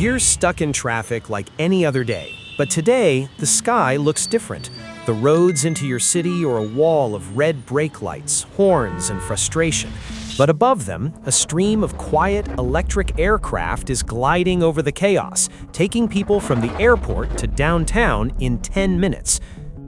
You're stuck in traffic like any other day, but today, the sky looks different. The roads into your city are a wall of red brake lights, horns, and frustration. But above them, a stream of quiet electric aircraft is gliding over the chaos, taking people from the airport to downtown in 10 minutes.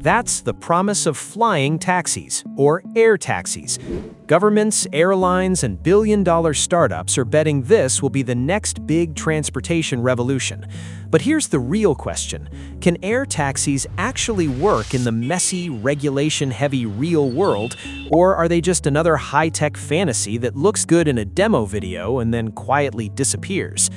That's the promise of flying taxis, or air taxis. Governments, airlines, and billion-dollar startups are betting this will be the next big transportation revolution. But here's the real question. Can air taxis actually work in the messy, regulation-heavy real world, or are they just another high-tech fantasy that looks good in a demo video and then quietly disappears?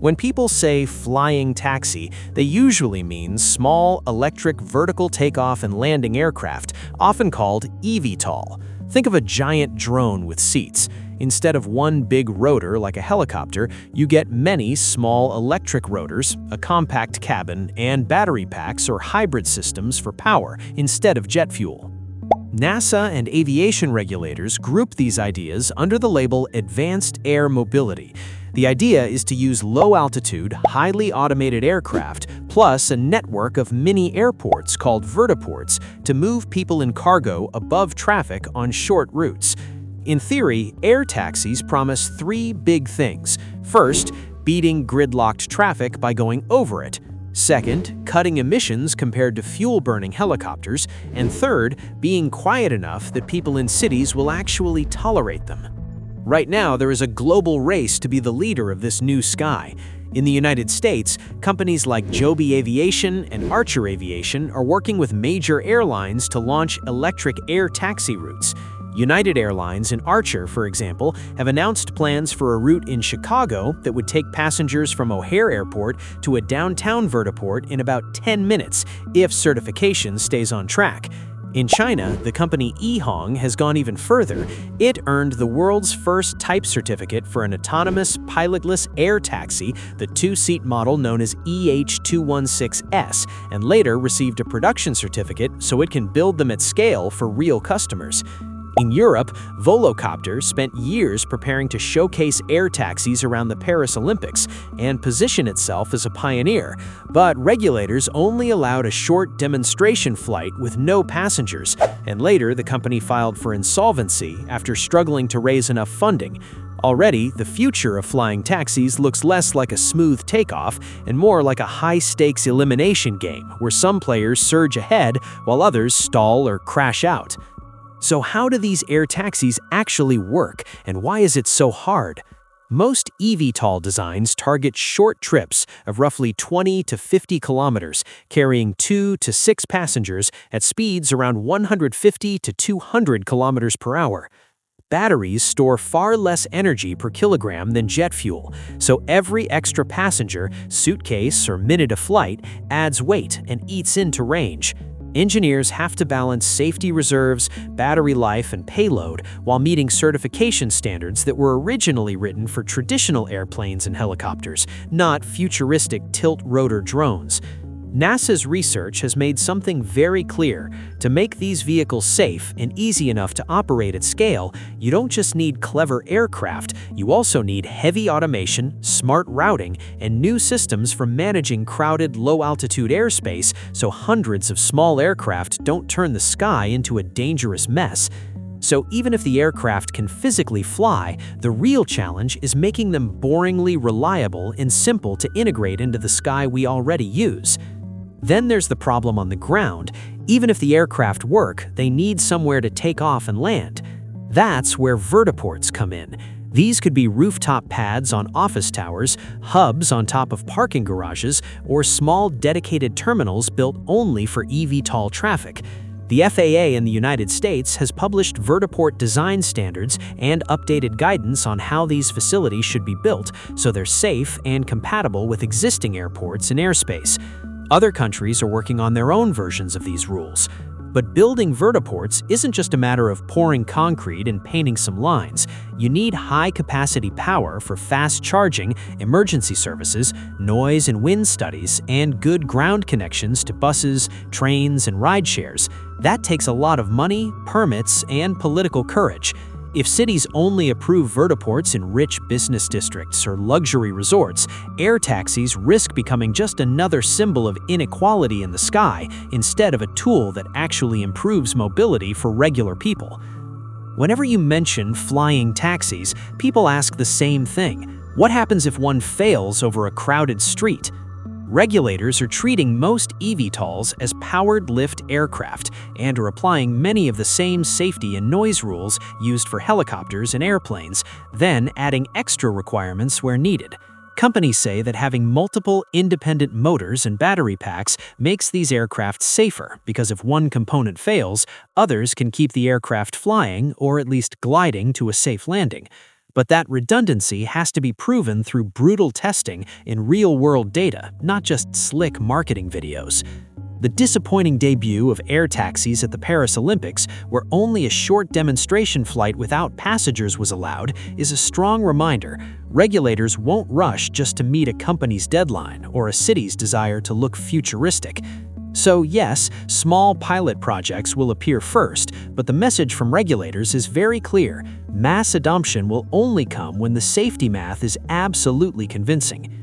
When people say flying taxi, they usually mean small, electric vertical takeoff and landing aircraft, often called eVTOL. Think of a giant drone with seats. Instead of one big rotor like a helicopter, you get many small electric rotors, a compact cabin, and battery packs or hybrid systems for power instead of jet fuel. NASA and aviation regulators group these ideas under the label Advanced Air Mobility. The idea is to use low-altitude, highly automated aircraft plus a network of mini airports called vertiports to move people and cargo above traffic on short routes. In theory, air taxis promise three big things. First, beating gridlocked traffic by going over it. Second, cutting emissions compared to fuel-burning helicopters. And third, being quiet enough that people in cities will actually tolerate them. Right now, there is a global race to be the leader of this new sky. In the United States, companies like Joby Aviation and Archer Aviation are working with major airlines to launch electric air taxi routes. United Airlines and Archer, for example, have announced plans for a route in Chicago that would take passengers from O'Hare Airport to a downtown vertiport in about 10 minutes if certification stays on track. In China, the company eHong has gone even further. It earned the world's first type certificate for an autonomous, pilotless air taxi, the two-seat model known as EH216S, and later received a production certificate so it can build them at scale for real customers. In Europe, Volocopter spent years preparing to showcase air taxis around the Paris Olympics and position itself as a pioneer, but regulators only allowed a short demonstration flight with no passengers, and later the company filed for insolvency after struggling to raise enough funding. Already, the future of flying taxis looks less like a smooth takeoff and more like a high-stakes elimination game where some players surge ahead while others stall or crash out. So how do these air taxis actually work, and why is it so hard? Most eVTOL designs target short trips of roughly 20 to 50 kilometers, carrying 2 to 6 passengers at speeds around 150 to 200 kilometers per hour. Batteries store far less energy per kilogram than jet fuel, so every extra passenger, suitcase, or minute of flight adds weight and eats into range. Engineers have to balance safety reserves, battery life, and payload while meeting certification standards that were originally written for traditional airplanes and helicopters, not futuristic tilt-rotor drones. NASA's research has made something very clear. To make these vehicles safe and easy enough to operate at scale, you don't just need clever aircraft, you also need heavy automation, smart routing, and new systems for managing crowded, low-altitude airspace so hundreds of small aircraft don't turn the sky into a dangerous mess. So even if the aircraft can physically fly, the real challenge is making them boringly reliable and simple to integrate into the sky we already use. Then there's the problem on the ground. Even if the aircraft work, they need somewhere to take off and land. That's where vertiports come in. These could be rooftop pads on office towers, hubs on top of parking garages, or small dedicated terminals built only for eVTOL traffic. The FAA in the United States has published vertiport design standards and updated guidance on how these facilities should be built so they're safe and compatible with existing airports and airspace. Other countries are working on their own versions of these rules. But building vertiports isn't just a matter of pouring concrete and painting some lines. You need high-capacity power for fast charging, emergency services, noise and wind studies, and good ground connections to buses, trains, and rideshares. That takes a lot of money, permits, and political courage. If cities only approve vertiports in rich business districts or luxury resorts, air taxis risk becoming just another symbol of inequality in the sky instead of a tool that actually improves mobility for regular people. Whenever you mention flying taxis, people ask the same thing. What happens if one fails over a crowded street? Regulators are treating most eVTOLs as powered lift aircraft and are applying many of the same safety and noise rules used for helicopters and airplanes, then adding extra requirements where needed. Companies say that having multiple independent motors and battery packs makes these aircraft safer because if one component fails, others can keep the aircraft flying or at least gliding to a safe landing. But that redundancy has to be proven through brutal testing in real-world data, not just slick marketing videos. The disappointing debut of air taxis at the Paris Olympics, where only a short demonstration flight without passengers was allowed, is a strong reminder regulators won't rush just to meet a company's deadline or a city's desire to look futuristic. So yes, small pilot projects will appear first, but the message from regulators is very clear. Mass adoption will only come when the safety math is absolutely convincing.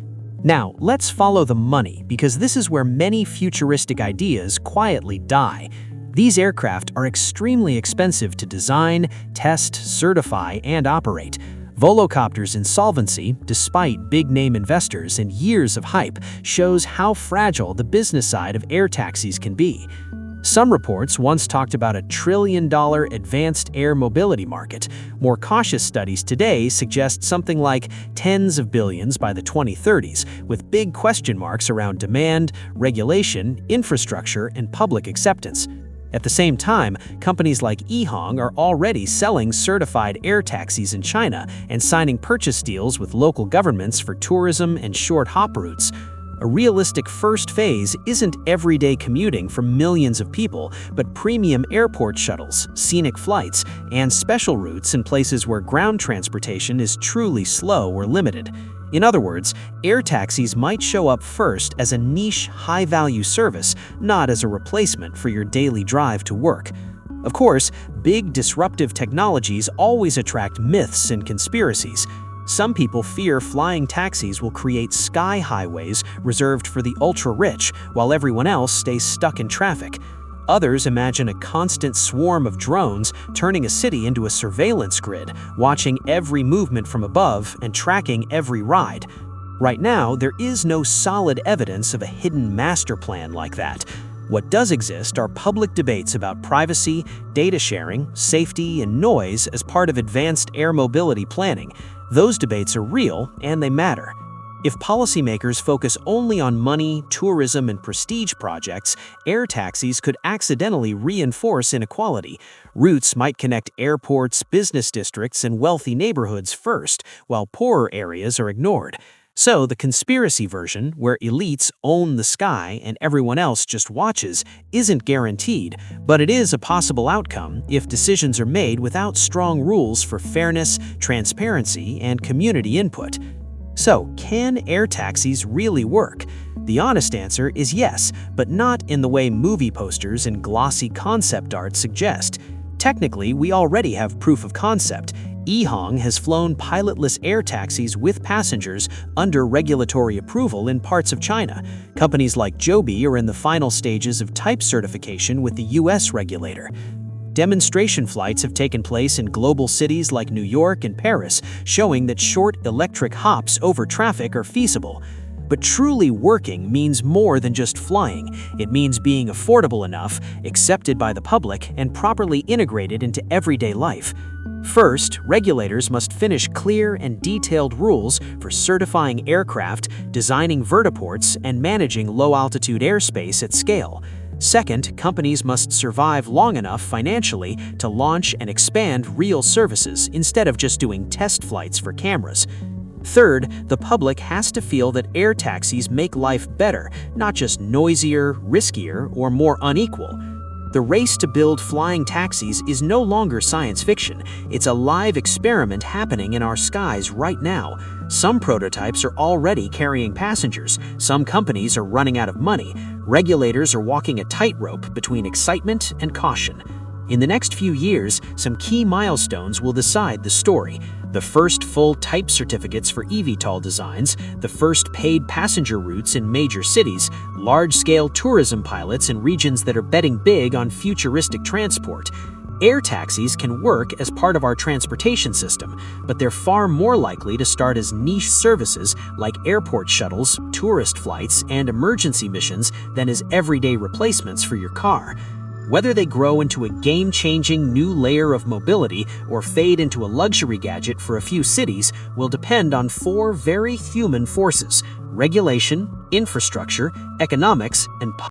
Now, let's follow the money, because this is where many futuristic ideas quietly die. These aircraft are extremely expensive to design, test, certify, and operate. Volocopter's insolvency, despite big-name investors and years of hype, shows how fragile the business side of air taxis can be. Some reports once talked about a $1 trillion advanced air mobility market. More cautious studies today suggest something like tens of billions by the 2030s, with big question marks around demand, regulation, infrastructure, and public acceptance. At the same time, companies like eHong are already selling certified air taxis in China and signing purchase deals with local governments for tourism and short hop routes. A realistic first phase isn't everyday commuting for millions of people, but premium airport shuttles, scenic flights, and special routes in places where ground transportation is truly slow or limited. In other words, air taxis might show up first as a niche, high-value service, not as a replacement for your daily drive to work. Of course, big disruptive technologies always attract myths and conspiracies. Some people fear flying taxis will create sky highways reserved for the ultra-rich, while everyone else stays stuck in traffic. Others imagine a constant swarm of drones turning a city into a surveillance grid, watching every movement from above and tracking every ride. Right now, there is no solid evidence of a hidden master plan like that. What does exist are public debates about privacy, data sharing, safety, and noise as part of advanced air mobility planning. Those debates are real, and they matter. If policymakers focus only on money, tourism, and prestige projects, air taxis could accidentally reinforce inequality. Routes might connect airports, business districts, and wealthy neighborhoods first, while poorer areas are ignored. So the conspiracy version, where elites own the sky and everyone else just watches, isn't guaranteed, but it is a possible outcome if decisions are made without strong rules for fairness, transparency, and community input. So, can air taxis really work? The honest answer is yes, but not in the way movie posters and glossy concept art suggest. Technically, we already have proof of concept. eHong has flown pilotless air taxis with passengers under regulatory approval in parts of China. Companies like Joby are in the final stages of type certification with the US regulator. Demonstration flights have taken place in global cities like New York and Paris, showing that short electric hops over traffic are feasible. But truly working means more than just flying. It means being affordable enough, accepted by the public, and properly integrated into everyday life. First, regulators must finish clear and detailed rules for certifying aircraft, designing vertiports, and managing low-altitude airspace at scale. Second, companies must survive long enough financially to launch and expand real services instead of just doing test flights for cameras. Third, the public has to feel that air taxis make life better, not just noisier, riskier, or more unequal. The race to build flying taxis is no longer science fiction. It's a live experiment happening in our skies right now. Some prototypes are already carrying passengers. Some companies are running out of money. Regulators are walking a tightrope between excitement and caution. In the next few years, some key milestones will decide the story. The first full type certificates for eVTOL designs, the first paid passenger routes in major cities, large-scale tourism pilots in regions that are betting big on futuristic transport. Air taxis can work as part of our transportation system, but they're far more likely to start as niche services like airport shuttles, tourist flights, and emergency missions than as everyday replacements for your car. Whether they grow into a game-changing new layer of mobility or fade into a luxury gadget for a few cities will depend on four very human forces: regulation, infrastructure, economics, and